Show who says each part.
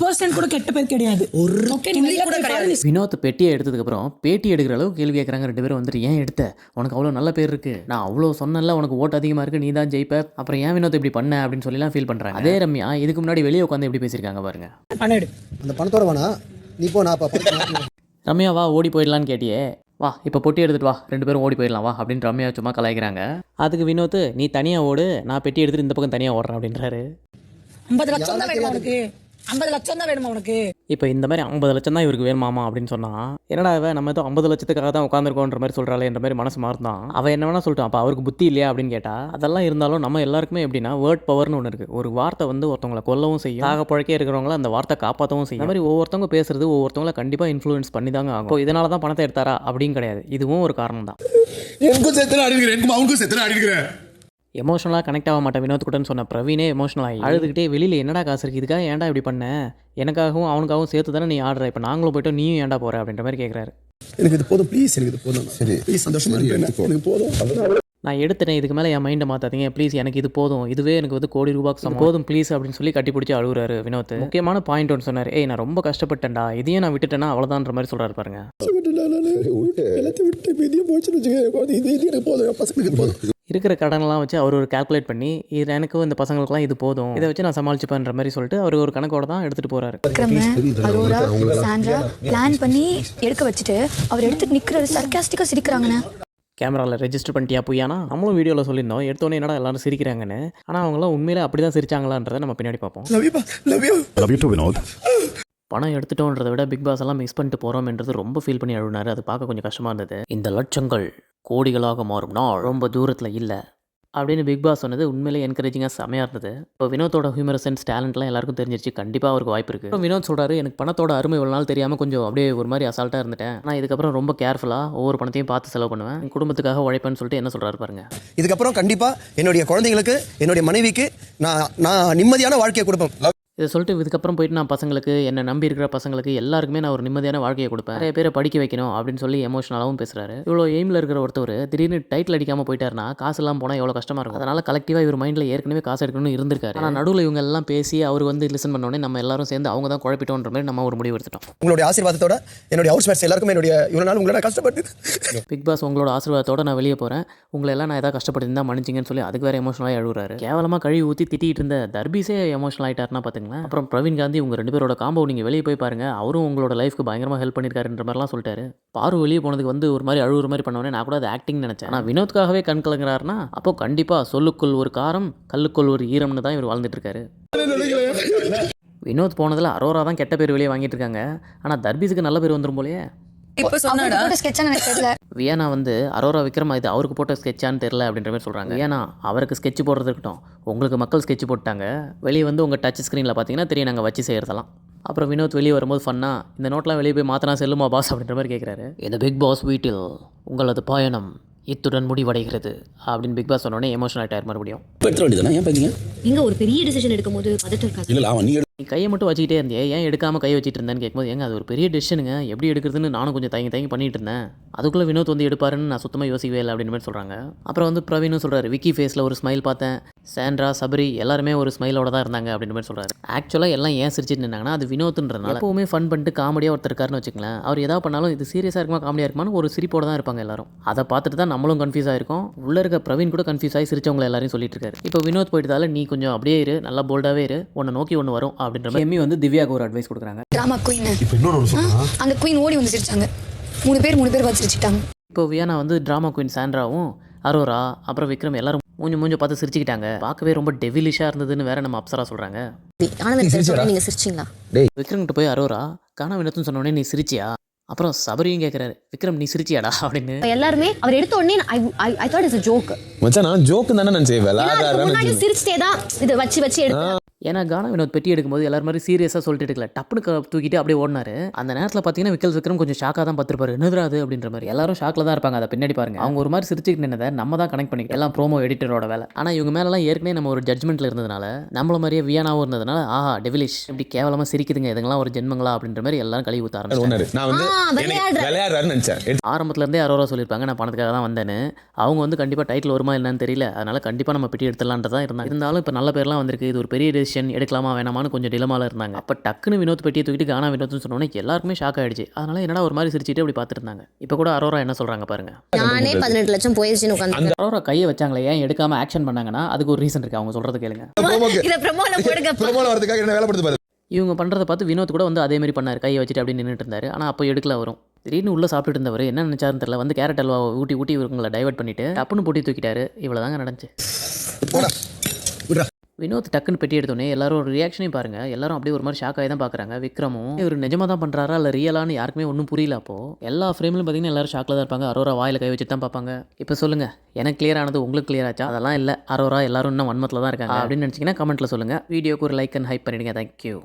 Speaker 1: 1% கூட கெட்ட பேர் கிடையாது.
Speaker 2: வினோத் பெட்டியை எடுத்ததுக்கப்புறம் பேட்டி எடுக்கிற அளவுக்கு கேள்வி கேட்குறாங்க ரெண்டு பேரும். வந்துட்டு ஏன் எடுத்த, உனக்கு அவ்வளோ நல்ல பேர் இருக்குது, நான் அவ்வளோ சொன்னல உனக்கு ஓட்டு அதிகமாக இருக்குது, நீ தான் ஜெயிப்ப, அப்புறம் ஏன் வினோத் இப்படி பண்ண அப்படின்னு சொல்லிலாம் ஃபீல் பண்ணுறாங்க. அதே ரம்யா இதுக்கு முன்னாடி வெளியே உட்காந்து எப்படி பேசியிருக்காங்க பாருங்க.
Speaker 3: அந்த பணத்தோட வேணா நீ போ, நான்
Speaker 2: ரம்யா வா ஓடி போயிடலான்னு கேட்டியே, வா இப்போ பொட்டி எடுத்துகிட்டு வா, ரெண்டு பேரும் ஓடி போயிடலாம் வா அப்படின்னு ரம்யா சும்மா கலாய்க்கிறாங்க. அதுக்கு வினோத் நீ தனியாக ஓடு, நான் பெட்டி எடுத்துகிட்டு இந்த பக்கம் தனியாக ஓடுறேன் அப்படின்றாரு.
Speaker 1: 50 லட்சம் தான் வேணுமா உனக்கு? 50 லட்சம் தான் வேணுமா உனக்கு?
Speaker 2: இப்போ இந்த மாதிரி 50 லட்சம் தான் இவருக்கு வேணுமாமா அப்படின்னு சொன்னால், என்னடா அவன் நம்ம ஏதோ 50 லட்சத்துக்காக தான் உட்காந்துருக்கோன்ற மாதிரி சொல்கிறாளே என்ற மாதிரி மனசு மாறுதான். அவன் என்ன வேணா சொல்லிட்டான், அப்போ அவருக்கு புத்தி இல்லையா அப்படின்னு கேட்டால், அதெல்லாம் இருந்தாலும் நம்ம எல்லாருக்குமே எப்படின்னா வேர்ட் பவர்னு ஒன்று இருக்குது. ஒரு வார்த்தை வந்து ஒருத்தவங்களை கொல்லவும் செய்யும், ஆக பழக்கே இருக்கிறவங்கள அந்த வார்த்தை காப்பாற்றவும் செய்யும். இந்த மாதிரி ஒவ்வொருத்தவங்க பேசுறது ஒவ்வொருத்தவங்களை கண்டிப்பாக இன்ஃப்ளூயன்ஸ் பண்ணி தாங்க ஆகும். இதனால தான் பணத்தை எடுத்தாரா அப்படின்னு கிடையாது, இதுவும் ஒரு காரணம் தான். எமோஷனலாக கனெக்ட் ஆக மாட்டேன் வினோத் கூடன்னு சொன்ன பிரவீனே எமோஷனல் ஆகி அழுதுகிட்டே, வெளியில் என்னடா காசு இருக்குது, இதுக்காக ஏன்டா இப்படி பண்ண, எனக்காகவும் அவனுக்காகவும் சேர்த்து தானே நீ ஆடுற, இப்போ நாங்களும் போய்ட்டு நீயும் ஏன்டா போகிற அப்படின்ற மாதிரி கேட்குறாரு.
Speaker 3: எனக்கு இது போதும் ப்ளீஸ், எனக்கு இது போதும், சரி ப்ளீஸ் சந்தோஷமா இருப்பேன், எனக்கு போதும்,
Speaker 2: நான் எடுத்துட்டேன், இதுக்கு மேலே என் மைண்டை மாற்றாதீங்க ப்ளீஸ், எனக்கு இது போதும், இதுவே எனக்கு வந்து கோடி ரூபாய்க்கு போதும் ப்ளீஸ் அப்படின்னு சொல்லி கட்டி பிடிச்சி அழுகுறாரு வினோத். முக்கியமான பாயிண்ட் ஒன்று சொன்னார், ஏய் நான் ரொம்ப கஷ்டப்பட்டேன்டா, இதையும் நான் விட்டுட்டேன்னா அவ்வளோதான்ற மாதிரி சொல்கிறாரு பாருங்க. இருக்கிற கடனெல்லாம் வச்சு அவர் ஒரு கால்குலேட் பண்ணி, இது எனக்கும் இந்த பசங்களுக்குலாம் இது போதும், இதை வச்சு நான் சமாளிச்சுப்பேன்ற மாதிரி சொல்லிட்டு அவர் ஒரு கணக்கோட தான் எடுத்துகிட்டு போகிறாரு.
Speaker 4: அரோரா சாண்ட்ரா பிளான் பண்ணி எடுக்க வச்சுட்டு அவர் எடுத்துட்டு நிற்கிறது சர்க்காஸ்டிக்காக சிரிக்கிறாங்கண்ணே.
Speaker 2: கேமராவில் ரெஜிஸ்டர் பண்ணிட்டியா புய்யானா, நம்மளும் வீடியோவில் சொல்லியிருந்தோம், எடுத்தோன்னே என்னடா எல்லாரும் சிரிக்கிறாங்கன்னு. ஆனால் அவங்களாம் உண்மையிலே அப்படி தான் சிரிச்சாங்களான்றதை நம்ம பின்னாடி பார்ப்போம். பணம் எடுத்துட்டோன்றதை விட பிக் பாஸ் எல்லாம் மிஸ் பண்ணிட்டு போகிறோம்ன்றது ரொம்ப ஃபீல் பண்ணி அழுனாரு. அது பார்க்க கொஞ்சம் கஷ்டமாக இருந்தது. இந்த லட்சங்கள் கோடிகளாக மாறும் நாள் ரொம்ப தூரத்தில் இல்லை அப்படின்னு பிக் பாஸ் சொன்னது உண்மையிலே என்கரேஜிங்காக செமையாக இருந்தது. இப்போ வினோத்தோட ஹியூமர் சென்ஸ் டேலண்ட்லாம் எல்லாருக்கும் தெரிஞ்சிருச்சு, கண்டிப்பாக அவருக்கு வாய்ப்பு இருக்குது. வினோத் சொல்கிறாரு, எனக்கு பணத்தோட அருமை இவ்வளோ நாள் தெரியாமல் கொஞ்சம் அப்படியே ஒரு மாதிரி அசால்ட்டாக இருந்துட்டேன், ஆனால் இதுக்கப்புறம் ரொம்ப கேர்ஃபுல்லாக ஒவ்வொரு பணத்தையும் பார்த்து செலவு பண்ணுவேன், என் குடும்பத்துக்காக உழைப்பேன்னு சொல்லிட்டு என்ன சொல்கிறாரு பாருங்க.
Speaker 3: இதுக்கப்புறம் கண்டிப்பாக என்னுடைய குழந்தைங்களுக்கு, என்னுடைய மனைவிக்கு நான் நிம்மதியான வாழ்க்கையை கொடுப்பேன்.
Speaker 2: இதை சொல்லிட்டு இதுக்கப்புறம் போயிட்டு நான் பசங்களுக்கு, என்னை நம்பி இருக்கிற பசங்களுக்கு எல்லாருக்குமே நான் ஒரு நிம்மதியான வாழ்க்கையை கொடுப்பேன், நிறைய பேரை படிக்க வைக்கணும் அப்படின்னு சொல்லி எமோஷனலாகவும் பேசுகிறாரு. இவ்வளோ எய்மில் இருக்கிற ஒருத்தர் திடீர்னு டைட்டில் அடிக்காமல் போயிட்டாருன்னா காசு எல்லாம் போனால் எவ்வளோ கஷ்டமாக இருக்கும். அதனால் கலெக்டிவாக இவர் மைண்டில் ஏற்கனவே காசு எடுக்கணும்னு இருந்திருக்காரு. ஆனால் நடுவில் இவங்க எல்லாம் பேசி அவர் வந்து லிசன் பண்ணோடனே நம்ம எல்லாரும் சேர்ந்து அவங்க தான் குழப்பிட்டோன்ற மாதிரி நம்ம ஒரு முடிவு எடுத்துட்டோம்.
Speaker 3: உங்களுடைய ஆசீர்வாதத்தோட என்னுடைய ஹவுஸ் மேட்ஸ் எல்லாருக்கும் என்னுடைய இவ்வளோ நாள் உங்களை கஷ்டப்பட்டு
Speaker 2: பிக் பாஸ் உங்களோட ஆசீர்வாதத்தோட நான் வெளியே போகிறேன், உங்களை எல்லாம் நான் ஏதாவது கஷ்டப்பட்டு மன்னிச்சிங்கன்னு சொல்லி அதுக்கு வேறு எமோஷனலாக அழுகுறாரு. கேவலமாக கழுவி ஊற்றி திட்டிகிட்டு இருந்த தர்பீஸே எமோஷனல் ஆகிட்டாருன்னா பார்த்துங்களேன். அப்புறம் பிரவீன் காந்தி உங்கள் ரெண்டு பேரோட காம்போ நீங்கள் வெளியே போய் பாருங்கள், அவரும் உங்களோட லைஃப்க்கு பயங்கரமாக ஹெல்ப் பண்ணியிருக்காருன்ற மாதிரிலாம் சொல்லிட்டாரு. பாரு வெளியே போனதுக்கு வந்து ஒரு மாதிரி அழுகுற மாதிரி பண்ணோன்னே நான் கூட அது ஆக்டிங் நினச்சேன். ஆனால் வினோத்காகவே கண் கலங்குறாருன்னா அப்போ கண்டிப்பாக சொல்லுக்குள் ஒரு காரம் கல்லுக்குள் ஒரு ஈரம்னு தான் இவர் வாழ்ந்துட்டு இருக்காரு. வினோத் போனதில் அரோரா தான் கெட்ட பேர் வெளியே வாங்கிட்டு இருக்காங்க, ஆனால் தர்பீஸுக்கு நல்ல பேர் வந்துடும் போலயே. வியானா வந்து அரோரா விக்ரம் இது அவருக்கு போட்ட ஸ்கெட்சான்னு தெரில அப்படின்ற மாதிரி சொல்கிறாங்க. வியானா அவருக்கு ஸ்கெட்ச் போடுறது இருக்கட்டும், உங்களுக்கு மக்கள் ஸ்கெட்ச் போட்டாங்க, வெளியே வந்து உங்கள் டச் ஸ்க்ரீனில் பார்த்தீங்கன்னா தெரியும் நாங்கள் வச்சு செய்கிறதெல்லாம். அப்புறம் வினோத் வெளியே வரும்போது ஃபன்னாக இந்த நோட்லாம் வெளியே போய் மாற்றினா செல்லுமா பாஸ் அப்படின்ற மாதிரி கேட்குறாரு. இந்த பிக் பாஸ் வீட்டில் உங்களது பயணம் இத்துடன் முடிவடைகிறது அப்படின்னு பிக் பாஸ் சொன்னோடனே எமோஷனல் ஆகிட்டார் மறுபடியும்.
Speaker 4: நீங்க ஒரு பெரிய டிசிஷன் எடுக்கும் போது
Speaker 2: நீ கையை மட்டும் வச்சுக்கிட்டே இருந்தே, ஏன் எடுக்காமல் கை வச்சுட்டு இருந்தேன்னு கேட்கும்போது, ஏங்க அது ஒரு பெரிய டெசிஷனுங்க, எப்படி எடுக்கிறதுன்னு நானும் கொஞ்சம் தயங்கி பண்ணிட்டு இருந்தேன், அதுக்குள்ளே வினோத் வந்து எடுப்பாருன்னு நான் சுத்தமாக யோசிக்கவே இல்லை அப்படின்னு மாதிரி சொல்கிறாங்க. அப்புறம் வந்து பிரவீனும் சொல்கிறாரு, விக்கி ஃபேஸில் ஒரு ஸ்மைல் பார்த்தேன், சாண்ட்ரா சபரி எல்லாருமே ஒரு ஸ்மைலோட தான் இருந்தாங்க அப்படின்னு மாதிரி சொல்கிறாரு. ஆக்சுவலாக எல்லாம் ஏன் சிரிச்சிட்டு இருந்தாங்கன்னா அது வினோத்ன்றனால. எப்போவுமே ஃபன் பண்ணிட்டு காமெடியாக ஒருத்தர் இருக்காருன்னு வச்சுக்கலாம், அவர் எதாவது பண்ணாலும் இது சீரியஸாக இருக்குமா காமெடியாக இருக்குமான்னு ஒரு சிரிப்போட தான் இருப்பாங்க எல்லாரும். அதை பார்த்துட்டு தான் நம்மளும் கன்ஃபியூஸ் ஆகிருக்கும், உள்ளே இருக்க பிரவீன் கூட கன்ஃபியூஸ் ஆகி சிரிச்சவங்களை எல்லாரையும் சொல்லிட்டு இருக்காரு. இப்போ வினோத் போயிட்டதால நீ கொஞ்சம் அப்படியே இரு, நல்லா போல்டாகவே இரு, உன்னை நோக்கி ஒன்று வரும் அப்படின்ற மாதிரி எம்மி வந்து திவ்யாவுக்கு ஒரு அட்வைஸ் கொடுக்குறாங்க.
Speaker 4: டிராமா குயின், அந்த குயின் ஓடி வந்து சிரிச்சாங்க, மூணு பேர் பார்த்து சிரிச்சிட்டாங்க.
Speaker 2: இப்போ வியானா வந்து டிராமா குயின் சாண்ட்ராவும் அரோரா அப்புறம் விக்ரம் எல்லாரும் மூஞ்சி பார்த்து சிரிச்சுக்கிட்டாங்க. பார்க்கவே ரொம்ப டெவிலிஷாக இருந்ததுன்னு வேற நம்ம அப்சரா சொல்கிறாங்க. விக்ரம் கிட்ட போய் அரோரா காணா வினோத்னு சொன்னோடனே நீ சிரிச்சியா, அப்புறம் சபரியும் கேட்குறாரு, விக்ரம் நீ சிரிச்சியாடா அப்படின்னு.
Speaker 4: எல்லாருமே அவர் எடுத்த உடனே I thought it's a joke.
Speaker 5: மச்சான் நான் ஜோக் தானே நினைச்சேன்,
Speaker 4: முன்னாடி சிரிச்சிட்டே தான் இத வச்சு எடுத்து.
Speaker 2: ஏன்னா கானா வினோத் பெட்டி எடுக்கும்போது எல்லாரும் மாதிரி சீரியஸாக சொல்லிட்டு எடுக்கல, டப்புனு தூக்கிட்டு அப்படியே ஓடினாரு. அந்த நேரத்தில் பார்த்தீங்கன்னா விக்ரம் கொஞ்சம் ஷாக்காக தான் பார்த்துருப்பாரு, என்னது அப்படின்ற மாதிரி. எல்லாரும் ஷாக்கில் தான் இருப்பாங்க. அதை பின்னாடி பாருங்க, அவங்க ஒரு மாதிரி சிரிச்சுக்கிட்டு நின்னதை நம்ம தான் கனெக்ட் பண்ணிக்கலாம், எல்லாம் ப்ரோமோ எடிட்டரோட வேலை. ஆனால் இவங்க மேலாம் ஏற்கனவே நம்ம ஒரு ஜட்மெண்ட்டில் இருந்ததுனால, நம்மள மாதிரியே வியானாவும் இருந்ததுனால, ஆஹா டெவிலிஷ் இப்படி கேவலமாக சிரிக்குதுங்க, இதுங்களாம் ஒரு ஜென்மங்களா அப்படின்ற மாதிரி எல்லாரும் கழுவி ஊற்ற ஆரம்பிச்சாங்க. ஆரம்பத்துல இருந்தே அரோரா சொல்லியிருப்பாங்க நான் பணத்துக்காக தான் வந்தேன்னு. அவங்க வந்து கண்டிப்பாக டைட்டில் வருமா என்னன்னு தெரியல, அதனால கண்டிப்பாக நம்ம பெட்டி எடுத்துடலான்றதான் இருந்தாங்க. இருந்தாலும் இப்போ நல்ல பேர்லாம் வந்திருக்கு, இது ஒரு பெரிய டெசிஷன் எடுக்கலாமா வேணாமான்னு கொஞ்சம் டிலமால இருந்தாங்க. அப்போ டக்குன்னு வினோத் பெட்டியை தூக்கிட்டு கானா வினோத்னு சொன்னோன்னே எல்லாருக்குமே ஷாக் ஆயிடுச்சு. அதனால என்னடா ஒரு மாதிரி சிரிச்சிட்டு அப்படி பார்த்துட்டு இருந்தாங்க. இப்போ கூட அரோரா என்ன சொல்றாங்க பாருங்க.
Speaker 6: நானே 18 லட்சம் போயிருச்சுன்னு உட்காந்து
Speaker 2: அந்த அரோரா கையை வச்சாங்களே ஏன் எடுக்காம ஆக்ஷன் பண்ணாங்கன்னா அதுக்கு ஒரு ரீசன் இருக்கு. அவங்க சொல்றது கேளுங்க.
Speaker 6: இதை ப்ரமோல போடுங்க.
Speaker 7: பிரபலம் வரதுக்காக என்ன வேலை படுத்து பாரு.
Speaker 2: இவங்க பண்ணுறதை பார்த்து வினோத் கூட வந்து அதே மாதிரி பண்ணார். கையை வச்சுட்டு அப்படி நின்றுட்டு இருந்தார். ஆனால் அப்போ எடுக்கல வரும். திடீர்னு உள்ளே சாப்பிட்டுட்டு இருந்தவர் என்ன நினச்சாருன்னு தெரியல. வந்து கேரட் அல்வா ஊட்டி ஊட்டி இவங்களை டைவர்ட் பண்ணிட்டு டப்புன்னு போட்டி தூக்கிட்டாரு. இவ்வளோ தாங்க நடந்துச்சு. வினோத் டக்குன்னு பெட்டி எடுத்தோன்னே எல்லாரும் ஒரு ரியாக்ஷனையும் பாருங்க. எல்லாரும் அப்படியே ஒரு மாதிரி ஷாக் ஆகி தான் பார்க்குறாங்க. விக்ரமும் இவர் நிஜமாக தான் பண்ணுறாரா இல்லை ரியலான்னு யாருக்குமே ஒன்றும் புரியல. அப்போ எல்லா ஃப்ரேம்லையும் பார்த்தீங்கன்னா எல்லாரும் ஷாக்கில் தான் இருப்பாங்க. அரோரா வாயில் கை வச்சுட்டு தான் பார்ப்பாங்க. இப்போ சொல்லுங்கள், எனக்கு கிளியர் ஆனது உங்களுக்கு கிளியர் ஆச்சா? அதெல்லாம் இல்லை, அரோரா எல்லாரும் இன்னும் வன்மத்தில் தான் இருக்காங்க அப்படின்னு நினச்சிங்கன்னா கமெண்ட்டில் சொல்லுங்கள். வீடியோக்கு ஒரு லைக் அண்ட் ஹைப் பண்ணிடுங்க. தேங்க்யூ.